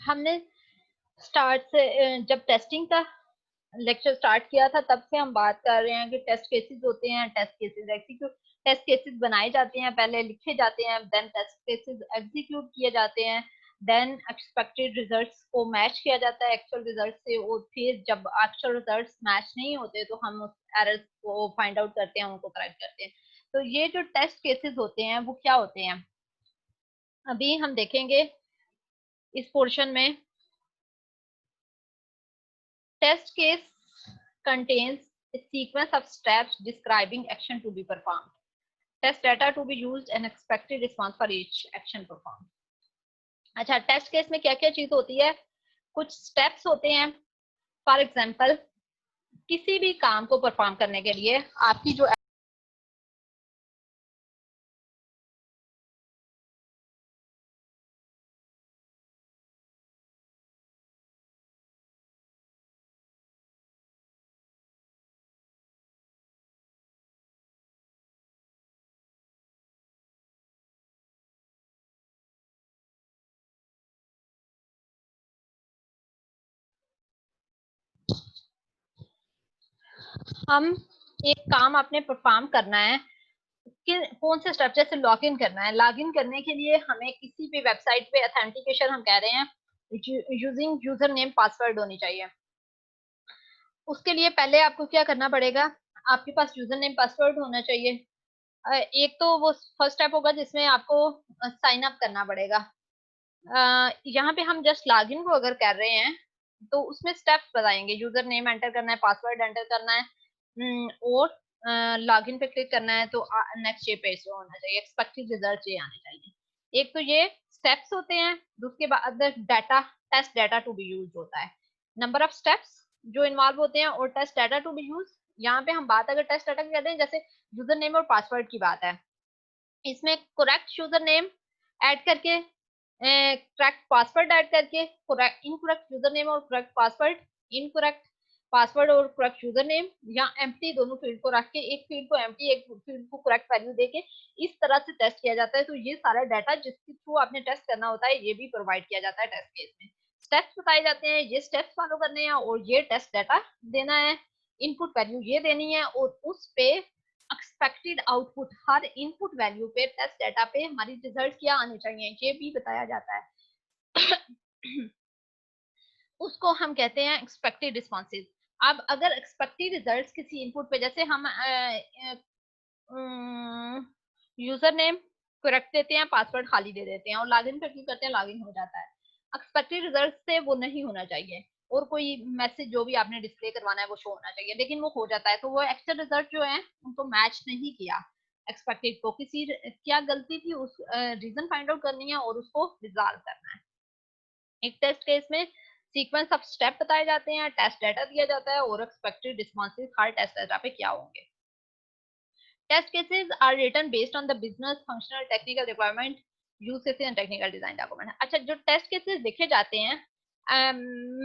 हमने स्टार्ट से जब टेस्टिंग का लेक्चर स्टार्ट किया था तब से हम बात कर रहे हैं कि टेस्ट केसेस होते हैं, test cases execute, test cases बनाए जाते हैं, पहले लिखे जाते हैं, देन टेस्ट केसेस एग्जीक्यूट किए जाते हैं, देन एक्सपेक्टेड रिजल्ट्स को मैच किया जाता है एक्चुअल रिजल्ट से, और फिर जब एक्चुअल रिजल्ट्स मैच नहीं होते तो हम उस एरर्स को फाइंड आउट करते हैं, उनको करेक्ट करते हैं। तो ये जो टेस्ट केसेस होते हैं वो क्या होते हैं, अभी हम देखेंगे इस पोर्शन में। Test case contains a sequence of steps describing action to be performed. Test data to be used and expected response for each action performed. अच्छा, टेस्ट केस में क्या क्या चीज होती है, कुछ स्टेप्स होते हैं। फॉर एग्जांपल, किसी भी काम को परफॉर्म करने के लिए आपकी जो हम एक काम आपने परफॉर्म करना है कि कौन से स्टेप, जैसे लॉग इन करना है, लॉग इन करने के लिए हमें किसी भी वेबसाइट पे ऑथेंटिकेशन हम कह रहे हैं यूजिंग यूजर नेम पासवर्ड होनी चाहिए। उसके लिए पहले आपको क्या करना पड़ेगा, आपके पास यूजर नेम पासवर्ड होना चाहिए। एक तो वो फर्स्ट स्टेप होगा जिसमें आपको साइन अप करना पड़ेगा। यहाँ पे हम जस्ट लॉगिन को अगर कर रहे हैं तो उसमें स्टेप्स बताएंगे, यूजर नेम एंटर करना है, पासवर्ड एंटर करना है, और लॉगिन पे क्लिक करना है, तो नेक्स्ट ये पेज होना चाहिए, एक्सपेक्टेड रिजल्ट ये आने चाहिए। एक तो ये स्टेप्स होते हैं, दूसरे बाद data, test data to be use होता है, नंबर ऑफ स्टेप्स जो इन्वॉल्व होते हैं, और test data to be use. यहाँ पे हम बात अगर टेस्ट डाटा की करते हैं, जैसे यूजर नेम और पासवर्ड की बात है, इसमें करेक्ट यूजर नेम ऐड करके, करेक्ट पासवर्ड ऐड करके, करेक्ट इनकरेक्ट यूजर नेम और करेक्ट पासवर्ड, इनकरेक्ट पासवर्ड और करेक्ट यूजर नेम, या एम्प्टी दोनों फील्ड को रख के, एक फील्ड को एम्प्टी एक फील्ड को करेक्ट वैल्यू देके इस तरह से टेस्ट किया जाता है। तो ये सारा डाटा जिसके थ्रू आपने टेस्ट करना होता है ये भी प्रोवाइड किया जाता है टेस्ट केस में। स्टेप्स बताए जाते हैं, ये स्टेप्स फॉलो करने हैं और ये टेस्ट डाटा देना है, इनपुट वैल्यू ये देनी है, और उस पे एक्सपेक्टेड आउटपुट, हर इनपुट वैल्यू पे टेस्ट डाटा पे हमारी रिजल्ट क्या आने चाहिए ये भी बताया जाता है। उसको हम कहते हैं एक्सपेक्टेड रिस्पॉन्सेज। अब अगर एक्सपेक्टेड रिजल्ट्स किसी इनपुट पे, जैसे हम यूजर नेम करेक्ट देते हैं, पासवर्ड खाली दे देते हैं और लॉगिन पे क्लिक करते हैं, लॉगिन हो जाता है, एक्सपेक्टेड रिजल्ट से वो नहीं होना चाहिए, और कोई मैसेज जो भी आपने डिस्प्ले करवाना है वो शो होना चाहिए, लेकिन वो हो जाता है, तो वो एक्चुअल रिजल्ट जो है उनको मैच नहीं किया एक्सपेक्टेड को, किसी क्या गलती थी उस रीजन फाइंड आउट करनी है और उसको रिजॉल्व करना है। एक टेस्ट केस में सीक्वेंस ऑफ स्टेप बताए जाते हैं, टेस्ट डाटा दिया जाता है और एक्सपेक्टेड रिस्पॉन्सेज हर टेस्ट डाटा पे क्या होंगे। Test cases are written based on the business, functional, technical requirement, use cases and technical design document. अच्छा, जो टेस्ट केसेस लिखे जाते हैं,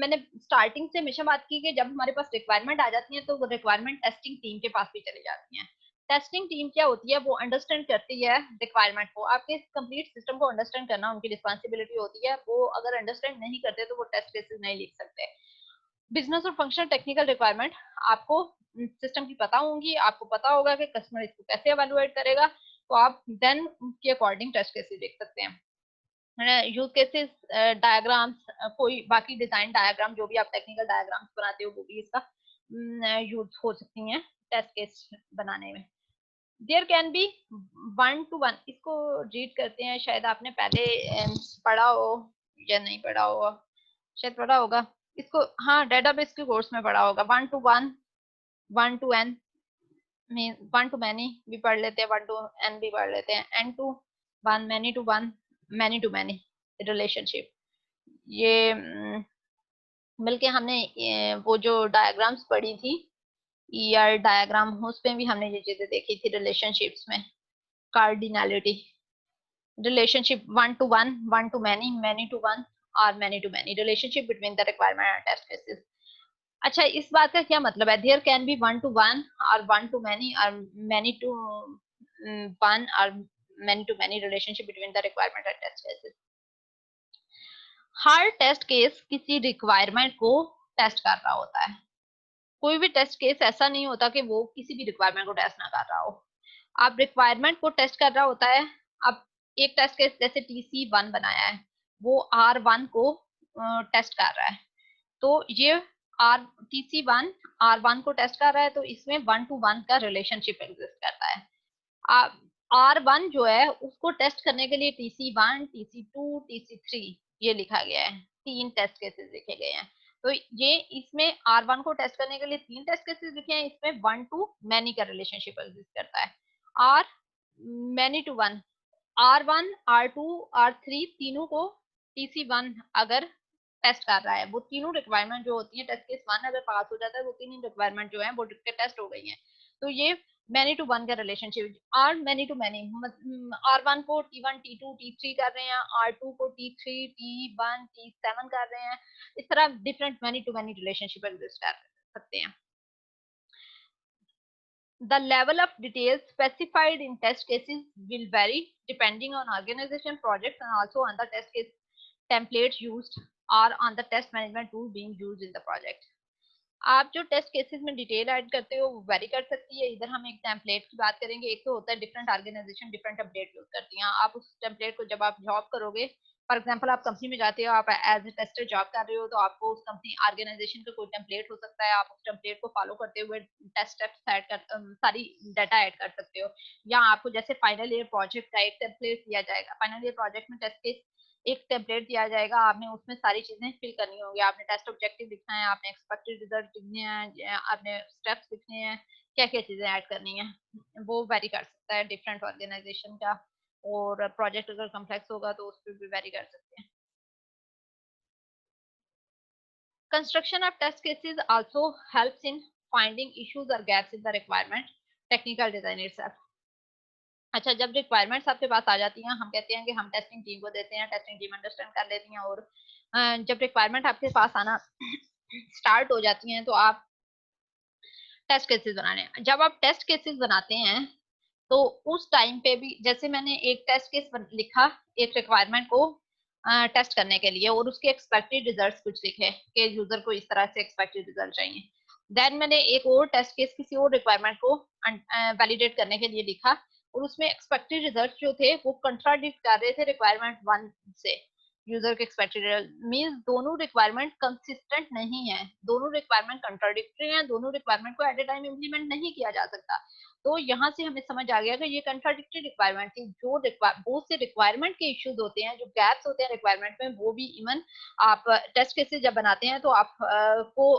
मैंने स्टार्टिंग से हमेशा बात की कि जब हमारे पास रिक्वायरमेंट आ जाती है तो वो रिक्वायरमेंट टेस्टिंग टीम के पास भी चली जाती है। टेस्टिंग टीम क्या होती है, वो अंडरस्टैंड करती है रिक्वायरमेंट को, आपके कंप्लीट सिस्टम को अंडरस्टैंड करना उनकी रिस्पॉन्सिबिलिटी होती है, वो अगर अंडरस्टैंड नहीं करते तो वो टेस्ट केसेस नहीं लिख सकते। बिजनेस और फंक्शनल टेक्निकल रिक्वायरमेंट आपको सिस्टम की पता होंगी, आपको पता होगा कि कस्टमर इसको कैसे एवेलुएट करेगा, तो आप देन उसके अकॉर्डिंग टेस्ट केसेस देख सकते हैं। यूज केसेस, डायग्राम्स, कोई बाकी डिजाइन डायग्राम जो भी आप टेक्निकल डायग्राम्स बनाते हो वो भी इसका यूज हो सकती हैं टेस्ट केस बनाने में। There can be one to one, इसको रीड करते हैं, शायद आपने पहले पढ़ा हो या नहीं पढ़ा हो, शायद पढ़ा होगा इसको, हाँ डेटाबेस के कोर्स में पढ़ा होगा। One to one, one to N, mean one to many भी पढ़ लेते हैं, वन टू एन भी पढ़ लेते हैं, N to one, many to one, many to many relationship. ये बल्कि हमने वो जो डायग्राम्स पढ़ी थी ईआर डायग्राम, उसमें भी हमने ये चीजें देखी थी रिलेशनशिप्स में, cardinality, relationship one to one, one to many, many to one और many to many, relationship between the requirement and test cases। अच्छा, इस बात का क्या मतलब है, there can be one to one और one to many और many to one और many to many relationship between the requirement and test cases। हर टेस्ट केस किसी रिक्वायरमेंट को टेस्ट कर रहा होता है। कोई भी टेस्ट केस ऐसा नहीं होता कि वो किसी भी रिक्वायरमेंट को टेस्ट ना कर रहा हो। आप रिक्वायरमेंट को टेस्ट कर रहा होता है। अब एक टेस्ट केस जैसे TC1 बनाया है, वो R1 को टेस्ट कर रहा है। तो ये आर TC1 R1 को टेस्ट कर रहा है, तो इसमें 1 to 1 का रिलेशनशिप एग्जिस्ट करता है। R1 जो है उसको टेस्ट करने के लिए TC1, TC2, TC3 ये लिखा गया है, 3 टेस्ट केसेस लिखे गए हैं। तो ये इसमें R1 को टेस्ट करने के लिए 3 टेस्ट केसेस लिखे हैं, इसमें 1 to many का रिलेशनशिप एग्जिस्ट करता है। R many to 1, R1, R2, R3 तीनों को TC1 अगर टेस्ट कर रहा है, वो तीनों रिक्वायरमेंट जो होती है टेस्ट केस 1 अगर पास हो जाता है, वो तीन रिक्वायरमेंट जो है वो टेस्ट हो गई हैं। तो ये मैनी टू वन का relationship. R many to many, R1 को T1, T2, T3 कर रहे हैं, R2 को T3, T1, T7 कर रहे हैं। इस तरह different many to many relationship exist कर सकते हैं। The level of details specified in test cases will vary depending on organization, projects, and also on the test case templates used or on the test management tool being used in the project. आप जो test cases में detail add करते हो वो very कर सकती है। इधर हम एक टेम्पलेट की बात करेंगे। एक तो होता है different organization different template use करती हैं। आप उस टेम्पलेट को जब आप जॉब करोगे, फॉर एग्जांपल आप कंपनी में जाते हो, आप एज ए टेस्टर जॉब कर रहे हो, तो आपको उस कंपनी ऑर्गेनाइजेशन का कोई टेम्पलेट हो सकता है। आप उस टेम्पलेट को फॉलो करते हुए टेस्ट स्टेप्स ऐड कर सारी डाटा ऐड कर सकते हो। या आपको जैसे फाइनल ईयर प्रोजेक्ट का एक टेम्पलेट दिया जाएगा, फाइनल ईयर प्रोजेक्ट में टेस्ट केस एक टेम्पलेट दिया जाएगा, आपने उसमें सारी चीजें फिल करनी होगी। आपने टेस्ट ऑब्जेक्टिव लिखना है, आपने एक्सपेक्टेड रिजल्ट लिखने हैं, आपने स्टेप्स लिखने हैं, क्या क्या चीजें ऐड करनी है, वो वेरी कर सकता है डिफरेंट ऑर्गेनाइजेशन का। और प्रोजेक्ट अगर कॉम्प्लेक्स होगा तो उस पर भी वेरी कर सकते हैं। Construction of test cases also helps in finding issues और gaps in the requirement technical design itself. अच्छा, जब रिक्वायरमेंट्स आपके पास आ जाती हैं, हम कहते हैं कि हम टेस्टिंग टीम को देते हैं, टेस्टिंग टीम अंडरस्टैंड कर लेती है, और जब रिक्वायरमेंट आपके पास आना स्टार्ट हो जाती हैं तो आप टेस्ट केसेस बनाने, जब आप टेस्ट केसेस बनाते हैं तो उस टाइम पे भी जैसे मैंने एक टेस्ट केस लिखा एक रिक्वायरमेंट को टेस्ट करने के लिए, और उसके एक्सपेक्टेड रिजल्ट्स कुछ लिखे कि यूजर को इस तरह से एक्सपेक्टेड रिजल्ट चाहिए। देन मैंने एक और टेस्ट केस किसी और रिक्वायरमेंट को वैलिडेट करने के लिए लिखा, और उसमें एक्सपेक्टेड रिजल्ट जो थे वो कंट्राडिक्ट कर रहे थे रिक्वायरमेंट 1 से। यूजर के एक्सपेक्टेड मींस दोनों रिक्वायरमेंट कंसिस्टेंट नहीं है, दोनों रिक्वायरमेंट कंट्राडिक्टरी हैं, दोनों रिक्वायरमेंट को एट ए टाइम इंप्लीमेंट नहीं किया जा सकता। तो यहाँ से हमें समझ आ गया कि ये कंट्राडिक्टरी रिक्वायरमेंट थी। जो बहुत से रिक्वायरमेंट के इश्यूज होते हैं, जो गैप्स होते हैं रिक्वायरमेंट में, वो भी इवन आप टेस्ट केसेस जब बनाते हैं तो आप को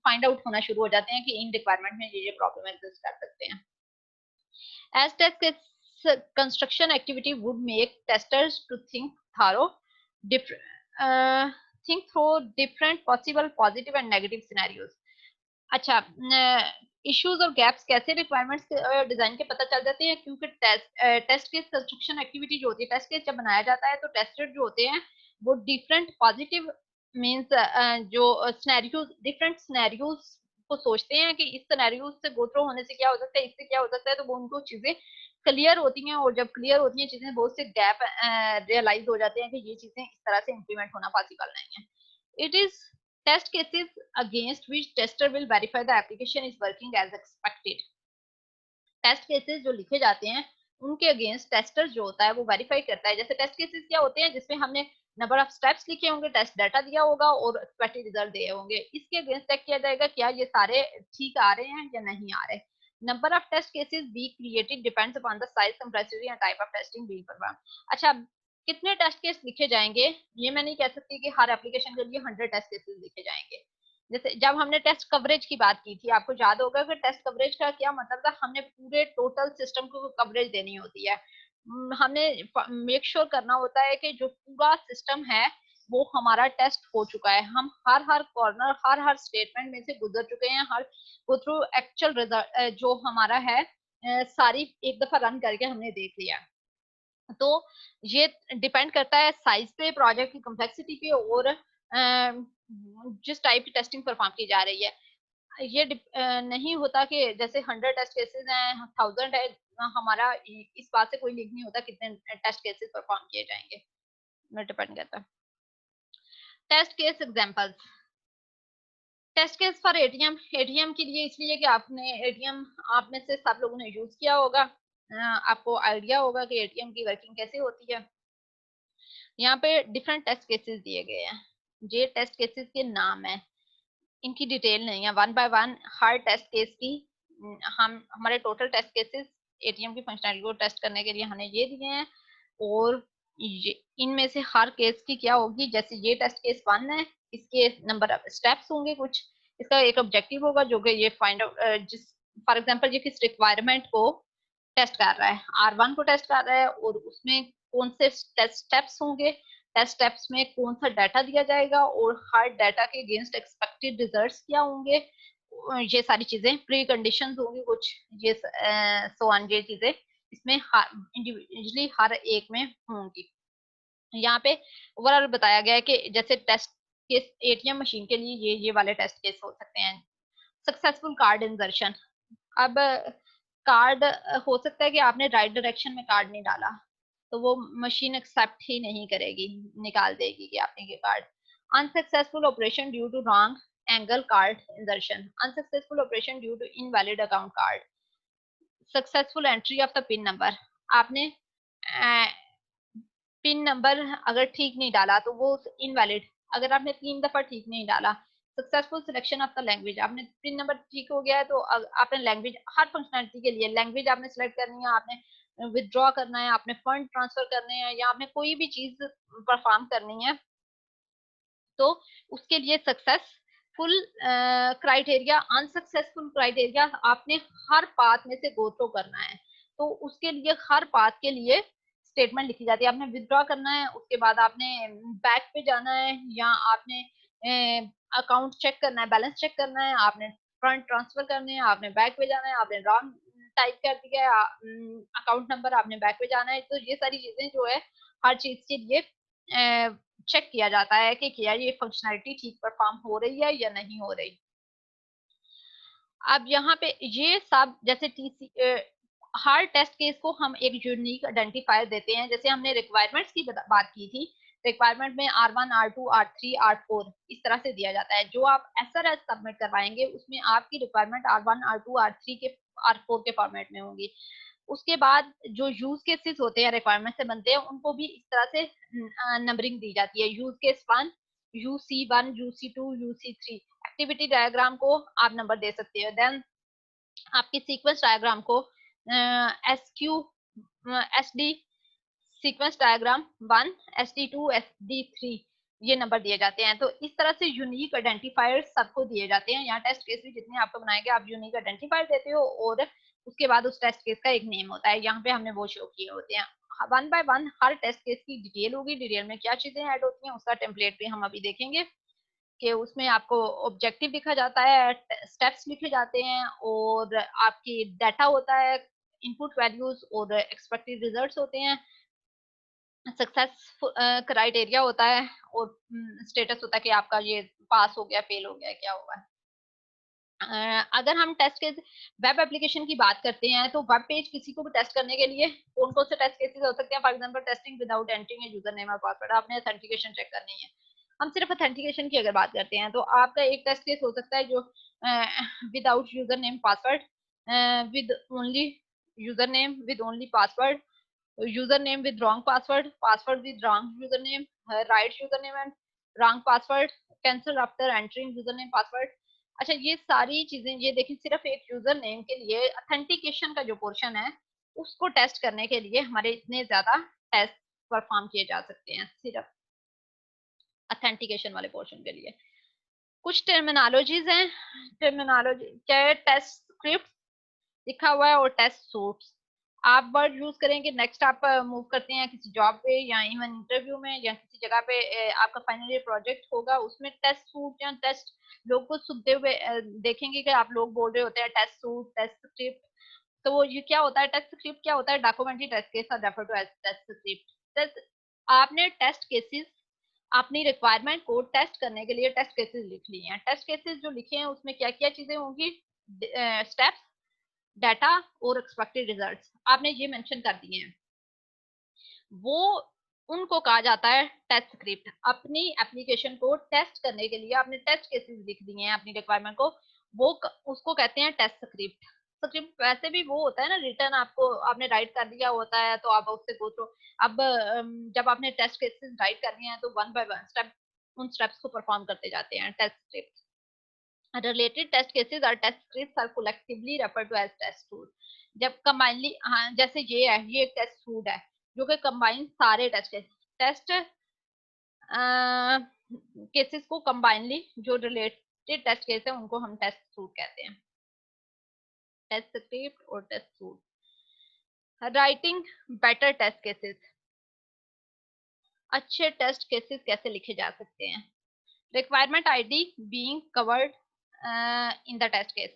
फाइंड आउट होना शुरू हो जाते हैं कि इन रिक्वायरमेंट में ये प्रॉब्लम एग्जिस्ट कर सकते हैं। As test case construction activity would make testers to different, uh, think through different possible positive and negative scenarios. अच्छा, इश्यूज और गैप्स कैसे रिक्वायरमेंट्स डिजाइन के पता चल जाते हैं, क्योंकि टेस्ट केस कंस्ट्रक्शन एक्टिविटी जो होती है, टेस्ट केस जब बनाया जाता है तो टेस्टर जो होते हैं वो डिफरेंट पॉजिटिव मींस जो सिनेरियोज डिफरेंट सिनेरियोज को सोचते हैं कि इस सिनेरियो से गो थ्रू होने से क्या हो सकता है, इससे क्या हो सकता है, तो वो उनको चीजें क्लियर होती हैं, और जब क्लियर होती हैं चीजें, बहुत से गैप रियलाइज हो जाते हैं कि ये चीजें इस तरह से इम्प्लीमेंट होना पॉसिबल नहीं है। It is test cases against which tester will verify the application is working as expected. Test cases जो लिखे जाते हैं उनके अगेंस्ट टेस्टर जो होता है वो वेरीफाई करता है। जैसे टेस्ट केसेस क्या होते हैं, जिसमें हमने नंबर ऑफ स्टेप्स लिखे होंगे, टेस्ट डाटा दिया होगा और एक्सपेक्टेड रिजल्ट दिए होंगे। इसके अगेंस्ट चेक किया जाएगा क्या ये सारे ठीक आ रहे हैं या नहीं आ रहे। Number of test cases be created depends upon the size, complexity and type of testing being perform. अच्छा, कितने टेस्ट केस लिखे जाएंगे ये मैं नहीं कह सकती कि हर एप्लीकेशन के लिए 100 टेस्ट केसेस लिखे जाएंगे। जैसे जब हमने टेस्ट कवरेज की बात की थी, आपको याद होगा कि टेस्ट कवरेज का क्या मतलब था, हमने पूरे टोटल सिस्टम को कवरेज देनी होती है। हमने मेक श्योर करना होता है कि जो पूरा सिस्टम है वो हमारा टेस्ट हो चुका है, हम हर कॉर्नर हर स्टेटमेंट में से गुजर चुके हैं, हर गो थ्रू एक्चुअल रिजल्ट जो हमारा है सारी एक दफा रन करके हमने देख लिया। तो ये डिपेंड करता है साइज पे, प्रोजेक्ट की कॉम्प्लेक्सिटी पे, और जिस टाइप की टेस्टिंग परफॉर्म की जा रही है। ये नहीं होता कि जैसे 100 टेस्ट केसेस हैं, 1000 है, हमारा इस बात से कोई लिंक नहीं होता कितने टेस्ट केसेस परफॉर्म किए जाएंगे, डिपेंड करता है। Test case examples, test case for ATM, ATM के लिए इसलिए कि आपने एटीएम, आप में से सब लोगों ने यूज किया होगा, आपको आइडिया होगा कि एटीएम की वर्किंग कैसे होती है। यहाँ पे डिफरेंट टेस्ट केसेस दिए गए हैं, ये टेस्ट केसेस के नाम है, इनकी डिटेल नहीं है। वन बाय वन हर टेस्ट केस की हम हमारे टोटल टेस्ट केसेस एटीएम की फंक्शनैलिटी को टेस्ट करने के लिए हमने ये दिए हैं, और ये इनमें से हर केस की क्या होगी, जैसे ये टेस्ट केस 1 है, इसके नंबर ऑफ स्टेप्स होंगे कुछ, इसका एक ऑब्जेक्टिव होगा जो कि ये फाइंड आउट, जिस फॉर एग्जांपल ये किस रिक्वायरमेंट को टेस्ट कर रहा है, R1 को टेस्ट कर रहा है, और उसमें कौन से टेस्ट स्टेप्स होंगे, टेस्ट स्टेप्स में कौन सा डाटा दिया जाएगा, और हर डाटा के अगेंस्ट एक्सपेक्टेड रिजल्ट्स क्या होंगे, ये सारी चीजें प्री कंडीशंस होंगी कुछ, ये सो ऑन, ये चीजें इसमें इंडिविजुअली हर एक में होंगी। यहाँ पे ओवरऑल बताया गया है कि जैसे टेस्ट केस एटीएम मशीन के लिए ये वाले टेस्ट केस हो सकते हैं। सक्सेसफुल कार्ड इंसर्शन, अब कार्ड हो सकता है कि आपने राइट डायरेक्शन में कार्ड नहीं डाला, तो वो मशीन एक्सेप्ट ही नहीं करेगी, निकाल देगी कि आपने ये card. Unsuccessful operation due to wrong angle card insertion, unsuccessful operation due to invalid account card. Successful entry of the pin number, आपने पिन नंबर अगर ठीक नहीं डाला तो वो इनवैलिड, अगर आपने 3 दफा ठीक नहीं डाला। Successful selection of the language, आपने पिन नंबर ठीक हो गया है तो आपने लैंग्वेज, हर फंक्शनैलिटी के लिए लैंग्वेज आपने सेलेक्ट करनी है, आपने विदड्रॉ करना है, आपने फंड ट्रांसफर करने हैं, या आपने कोई भी चीज परफॉर्म करनी है, तो उसके लिए सक्सेसफुल क्राइटेरिया, अनसक्सेसफुल क्राइटेरिया आपने हर पाथ में से गो थ्रू करना है, तो उसके लिए हर पाथ के लिए स्टेटमेंट लिखी जाती है। आपने विदड्रॉ करना है, उसके बाद आपने बैक पे जाना है, या आपने अकाउंट चेक करना है, बैलेंस चेक करना है, आपने फंड ट्रांसफर करने हैं, आपने बैक पे जाना है, आपने रॉन्ग टाइप कर दिया है अकाउंट नंबर, आपने बैक पे जाना है, तो ये सारी चीजें जो है हर चीज के लिए चेक किया जाता है कि क्या ये फंक्शनैलिटी ठीक परफॉर्म हो रही है या नहीं हो रही। अब यहाँ पे ये सब जैसे टीसी, हर टेस्ट केस को हम एक यूनिक आइडेंटिफायर देते हैं, जैसे हमने रिक्वायरमेंट्स की बात की थी, रिक्वायरमेंट में R1, R2, R3, R4 इस तरह से दिया जाता है। जो आप SRS सबमिट करवाएंगे उसमें आपकी रिक्वायरमेंट R1, R2, R3 के R4 के फॉर्मेट में होंगी। उसके बाद जो यूज केसेस होते हैं रिक्वायरमेंट से बनते हैं, उनको भी इस तरह से नंबरिंग दी जाती है, use case 1, UC1, UC2, UC3। Activity diagram को आप नंबर दे सकते हो। देन आपकी सीक्वेंस डायग्राम को SQ, SD sequence diagram 1, SD2, SD3 ये नंबर दिए जाते हैं। तो इस तरह से यूनिक आइडेंटिफायर सबको दिए जाते हैं। यहाँ टेस्ट केस भी जितने आपको बनाएंगे आप यूनिक आइडेंटिफायर देते हो, और उसके बाद उस टेस्ट केस का एक नेम होता है, यहाँ पे हमने वो शो किए होते हैं। वन बाय वन हर टेस्ट केस की डिटेल होगी, डिटेल में क्या चीजें ऐड होती हैं उसका टेम्पलेट भी हम अभी देखेंगे, कि उसमें आपको ऑब्जेक्टिव लिखा जाता है, स्टेप्स लिखे जाते हैं, और आपकी डाटा होता है, इनपुट वैल्यूज और एक्सपेक्टेड रिजल्ट्स होते हैं, सक्सेस क्राइटेरिया होता है, और स्टेटस होता है कि आपका ये पास हो गया, फेल हो गया, क्या हुआ है। अगर हम टेस्ट के वेब एप्लीकेशन की बात करते हैं, तो वेब पेज किसी को भी टेस्ट करने के लिए कौन कौन से टेस्ट केसेस हो सकते हैं। For example testing without entering a user name और पासवर्ड, आपने ऑथेंटिकेशन चेक करनी है। हम सिर्फ ऑथेंटिकेशन की अगर बात करते हैं, तो आपका एक टेस्ट केस हो सकता है जो without user name password, with only user name with only password, user name with wrong password, password with wrong user name, right user name and wrong password, cancel after entering user name password. अच्छा, ये सारी चीजें, ये देखिए सिर्फ एक user name के लिए ऑथेंटिकेशन का जो पोर्शन है उसको टेस्ट करने के लिए हमारे इतने ज्यादा टेस्ट परफॉर्म किए जा सकते हैं सिर्फ ऑथेंटिकेशन वाले पोर्शन के लिए। कुछ टर्मिनोलॉजीज हैं, टर्मिनोलॉजी क्या है, टेस्ट स्क्रिप्ट लिखा हुआ है, और टेस्ट सूट्स। आप वर्ड यूज करेंगे, नेक्स्ट आप मूव करते हैं किसी जॉब पे या इवन इंटरव्यू में या किसी जगह पे आपका फाइनल ईयर प्रोजेक्ट होगा, उसमें टेस्ट सूट या टेस्ट लोग को सुनते हुए देखेंगे कि आप लोग बोल रहे होते हैं टेस्ट सूट, टेस्ट स्क्रिप्ट। तो वो ये क्या होता है, टेस्ट स्क्रिप्ट क्या होता है, documentary test case are refer to as test script. आपने टेस्ट केसेस अपनी रिक्वायरमेंट को टेस्ट करने के लिए टेस्ट केसेस लिख लिए हैं। टेस्ट केसेस जो लिखे हैं उसमें क्या क्या चीजें होंगी, स्टेप्स, डाटा और एक्सपेक्टेड रिजल्ट्स आपने ये मेंशन कर दिए हैं। वो उनको कहा जाता है टेस्ट स्क्रिप्ट। अपनी एप्लीकेशन को टेस्ट करने के लिए आपने टेस्ट केसेस लिख दिए हैं अपनी रिक्वायरमेंट को, उसको कहते हैं टेस्ट स्क्रिप्ट। स्क्रिप्ट वैसे भी वो होता है ना, रिटर्न आपको आपने राइट कर दिया होता है तो आप उससे गो थ्रू। अब जब आपने टेस्ट केसेस राइट कर दिए हैं तो वन बाय वन स्टेप उन स्टेप्स को परफॉर्म करते जाते हैं test script. Related test cases or test scripts are collectively referred to as test suite। जब कंबाइनली, हाँ जैसे ये है, ये एक टेस्ट सूट है जो कि कंबाइन सारे टेस्ट केसेस को कंबाइनली, जो रिलेटेड टेस्ट केस है उनको हम टेस्ट सूट कहते हैं, टेस्ट स्क्रिप्ट और test suite. Writing better test cases. अच्छे टेस्ट केसेस कैसे लिखे जा सकते हैं? Requirement ID being covered in the test case.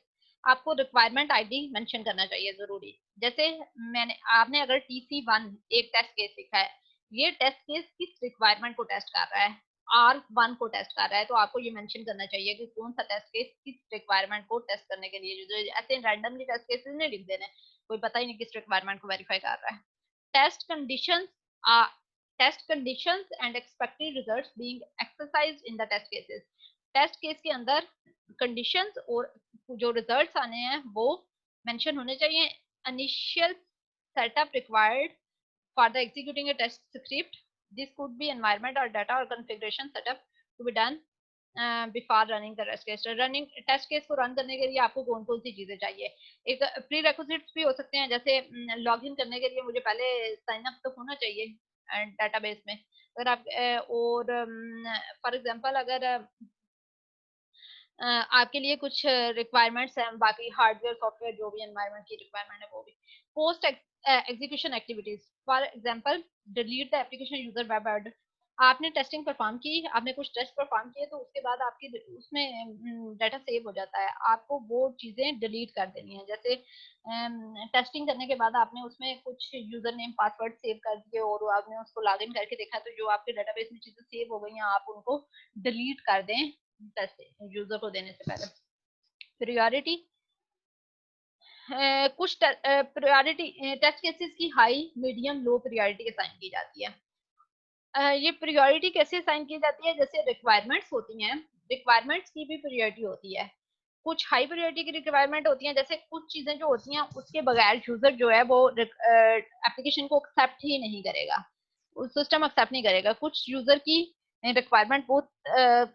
आपको रिक्वायरमेंट आईडी मेंशन करना चाहिए जरूरी। जैसे आपने अगर TC1 एक टेस्ट केस लिखा है, ये टेस्ट केस किस रिक्वायरमेंट को टेस्ट कर रहा है, R1 को टेस्ट कर रहा है, तो आपको ये मेंशन करना चाहिए कि कौन सा टेस्ट केस किस रिक्वायरमेंट को टेस्ट करने के लिए। जो ऐसे रैंडमली टेस्ट केसेस नहीं लिख देने, कोई पता ही नहीं किस रिक्वायरमेंट को वेरीफाई कर रहा है। Test conditions test conditions and expected results being exercised in the test cases. Test case के अंदर कंडीशंस और जो रिजल्ट्स आने हैं वो मेंशन होने चाहिए। Initial setup required for the executing a test script, this could be environment or data or configuration setup to be done before running the test case। Running test case को run करने के लिए आपको कौन कौन सी चीजें चाहिए? एक प्री रिक्विजिट्स भी हो सकते हैं, जैसे लॉगिन करने के लिए मुझे पहले साइन अप तो होना चाहिए डेटाबेस में। अगर आप और फॉर एग्जांपल अगर आपके लिए कुछ रिक्वायरमेंट्स हैं, बाकी हार्डवेयर सॉफ्टवेयर जो भी एनवायरनमेंट की रिक्वायरमेंट है वो भी। Post execution activities, for example delete the application user web ad. आपने टेस्टिंग परफॉर्म की, आपने कुछ टेस्ट परफॉर्म किए, तो उसके बाद आपकी उसमें डाटा सेव हो जाता है, आपको वो चीजें डिलीट कर देनी है। जैसे टेस्टिंग करने के बाद आपने उसमें कुछ यूजर नेम पासवर्ड सेव कर दिए और आपने उसको लॉगिन करके देखा तो जो आपके डाटाबेस में चीजें सेव हो गई हैं आप उनको डिलीट कर दें यूजर को देने से पहले। प्रायोरिटी, कुछ प्रायोरिटी टेस्ट केसेस की high medium low priority assign की जाती है। ये प्रायोरिटी कैसे असाइन की जाती है? जैसे रिक्वायरमेंट्स होती हैं, रिक्वायरमेंट्स की भी प्रायोरिटी होती है। कुछ हाई प्रायोरिटी की रिक्वायरमेंट होती हैं, जैसे कुछ चीजें जो होती हैं उसके बगैर यूजर जो है वो एप्लीकेशन को एक्सेप्ट ही नहीं करेगा, सिस्टम एक्सेप्ट नहीं करेगा। कुछ यूजर की रिक्वायरमेंट बहुत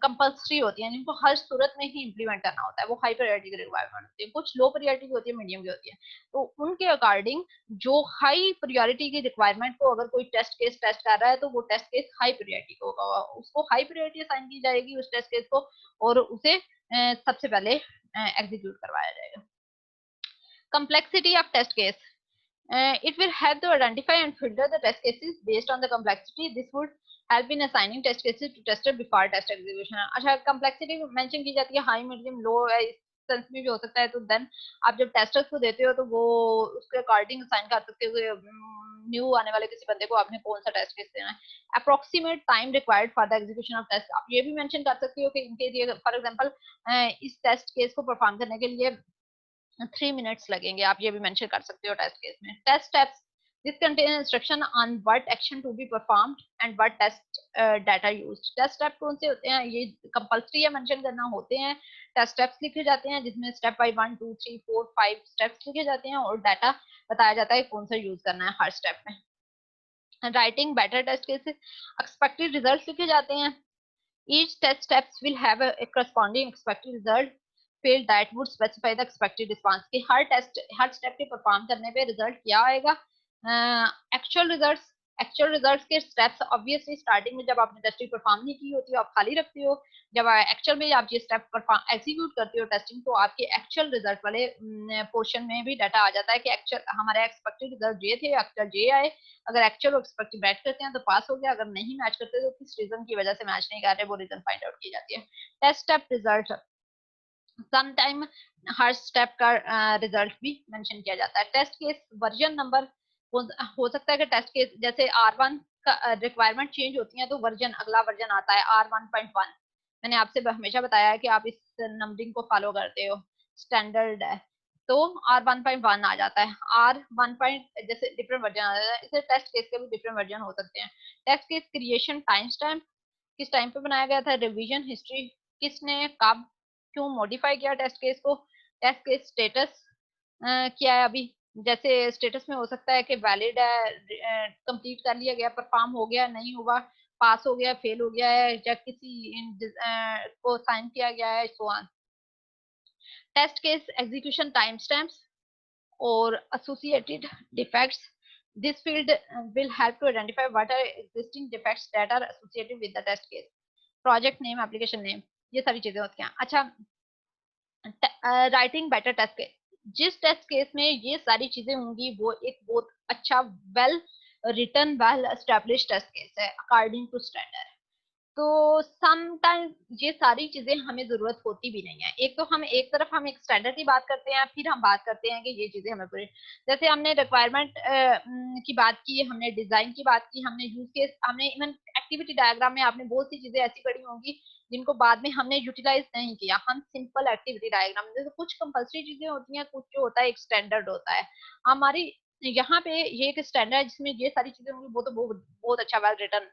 कंपल्सरी होती है, जिनको हर सूरत में ही इंप्लीमेंट करना होता है, वो हाई प्रायोरिटी की रिक्वायरमेंट होती है। कुछ लो प्रायोरिटी की होती है, मीडियम की होती है। तो उनके अकॉर्डिंग जो हाई प्रायोरिटी की रिक्वायरमेंट को अगर कोई टेस्ट केस टेस्ट कर रहा है तो वो टेस्ट केस हाई प्रायोरिटी को होगा, उसको हाई प्रायोरिटी असाइन की जाएगी उस टेस्ट केस को, और उसे सबसे पहले एग्जीक्यूट करवाया जाएगा। complexity of test case, it will help to identify and filter the test cases based on the complexity। This would help in assigning test cases to tester before test execution। अच्छा, complexity mention की जाती है, high medium low है, इस sense में भी हो सकता है। तो देन आप जब टेस्टर्स को देते हो तो वो उसके अकॉर्डिंग असाइन कर सकते हो न्यू आने वाले किसी बंदे को आपने कौन सा टेस्ट केस देना है। Approximate time required for the execution of test, आप ये भी मेंशन कर सकते हो कि इनके लिए फॉर एग्जांपल इस टेस्ट केस को परफॉर्म करने के लिए 3 मिनट्स लगेंगे, आप ये भी मेंशन कर सकते हो टेस्ट केस में। Test steps, this contain instruction on what action to be performed and what test data used. Test step कौन से होते हैं? ये कंपल्सरी है मेंशन करना होते हैं। टेस्ट स्टेप्स लिखे जाते हैं जिसमें स्टेप बाय 1 2 3 4 5 स्टेप्स लिखे जाते हैं और डाटा बताया जाता है कौन सा यूज करना है हर स्टेप में। Writing better test cases, expected results लिखे जाते हैं। Each test steps will have a corresponding expected result field that would specify the expected response। कि हर स्टेप के परफॉर्म करने पे रिजल्ट क्या आएगा। एक्चुअल रिजल्ट्स के स्टेप्स ऑब्वियसली स्टार्टिंग में जब आपने टेस्टिंग परफॉर्म नहीं की होती आप खाली रखते हो, जब एक्चुअल में आप ये स्टेप परफॉर्म एग्जीक्यूट करते हो टेस्टिंग, तो आपके एक्चुअल रिजल्ट वाले पोर्शन में भी डाटा आ जाता है कि एक्चुअल हमारे एक्सपेक्टेड रिजल्ट ये थे, एक्चुअल ये आए। अगर एक्चुअल और एक्सपेक्टेड मैच करते हैं तो पास हो गया, अगर नहीं मैच करते तो किस रीजन की वजह से मैच नहीं कर रहे वो रीजन फाइंड आउट की जाती है। टेस्ट स्टेप रिजल्ट, समटाइम हर स्टेप का रिजल्ट भी मेंशन किया जाता है। टेस्ट केस वर्जन नंबर हो सकता है कि टेस्ट केस जैसे R1 का रिक्वायरमेंट चेंज होती है तो वर्जन अगला वर्जन आता है R1.1। मैंने आपसे हमेशा बताया है कि आप इस नंबरिंग को फॉलो करते हो, स्टैंडर्ड है। तो R1.1 आ जाता है, R1 जैसे डिफरेंट वर्जन आ जाता है। इसे टेस्ट केस के भी डिफरेंट वर्जन हो सकते हैं। Test case creation time stamp, किस टाइम पे बनाया गया था, रिवीजन हिस्ट्री, किसने कब क्यों मॉडिफाई किया टेस्ट केस को, टेस्ट केस स्टेटस क्या है अभी, जैसे स्टेटस में हो सकता है कि वैलिड है, कंप्लीट कर लिया गया, परफॉर्म हो गया, नहीं हुआ, पास हो गया, फेल हो गया है, या किसी को साइन किया गया है, so on. Test case execution time stamps or associated defects. This field will help to identify what are existing defects that are associated with the test case. Project name, application name, ये सारी चीजें होती हैं। अच्छा, writing better test case, जिस test case में ये सारी चीजें होंगी वो एक बहुत अच्छा well written well establish test case है अकॉर्डिंग टू स्टैंडर्ड। तो समटाइम्स ये सारी चीजें हमें जरूरत होती भी नहीं है। एक तो हम एक तरफ हम एक स्टैंडर्ड की बात करते हैं, फिर हम बात करते हैं कि ये चीजें हमें पूरी, जैसे हमने रिक्वायरमेंट की बात की, हमने डिजाइन की बात की, हमने यूज केस, हमने इवन एक्टिविटी डायग्राम में आपने बहुत सी चीजें ऐसी पढ़ी होंगी जिनको बाद में हमने यूटिलाइज नहीं किया। हम सिंपल एक्टिविटी डायग्राम, जैसे कुछ कंपल्सरी चीजें होती हैं, कुछ जो होता है एक स्टैंडर्ड होता है हमारी। यहाँ पे ये एक स्टैंडर्ड है जिसमें ये सारी चीजें होंगी, वो तो बहुत अच्छा वेल रिटन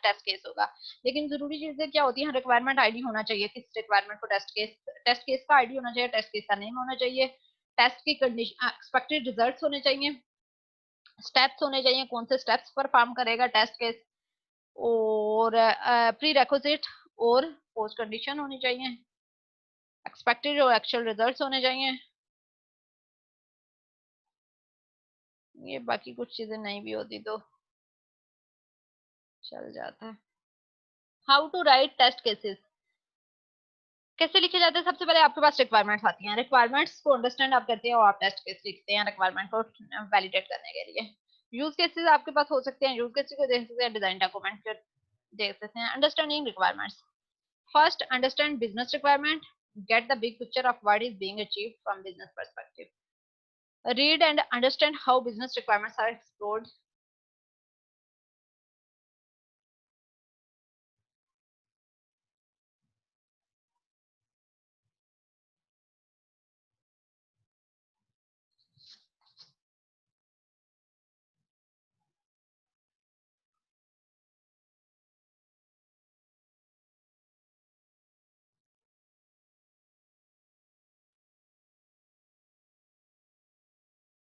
टेस्ट केस होगा। लेकिन जरूरी चीजें क्या होती है, रिक्वायरमेंट आईडी होना चाहिए, किस रिक्वायरमेंट को टेस्ट केस का आईडी होना चाहिए, टेस्ट केस का नेम होना चाहिए, टेस्ट की कंडीशन, एक्सपेक्टेड रिजल्ट्स होने चाहिए, स्टेप्स होने चाहिए, कौन से स्टेप्स परफॉर्म करेगा टेस्ट केस, और प्री रेक्विजिट और पोस्ट कंडीशन होनी चाहिए, एक्सपेक्टेड और एक्चुअल रिजल्ट्स होने चाहिए। ये बाकी कुछ चीजें नहीं भी होती तो चल जाता है। How to write test cases, कैसे लिखे जाते हैं, सबसे पहले आपके पास रिक्वायरमेंट्स आती हैं, रिक्वायरमेंट्स को अंडरस्टैंड आप करते हैं और आप टेस्ट केस लिखते हैं रिक्वायरमेंट को वैलिडेट करने के लिए। यूज केसेस आपके पास हो सकते हैं, यूज केसेस को देख सकते हैं, डिजाइन डॉक्यूमेंट को देख सकते हैं। Understanding requirements, first understand business requirement, get the big picture of what is being achieved from business perspective. Read and understand how business requirements are explored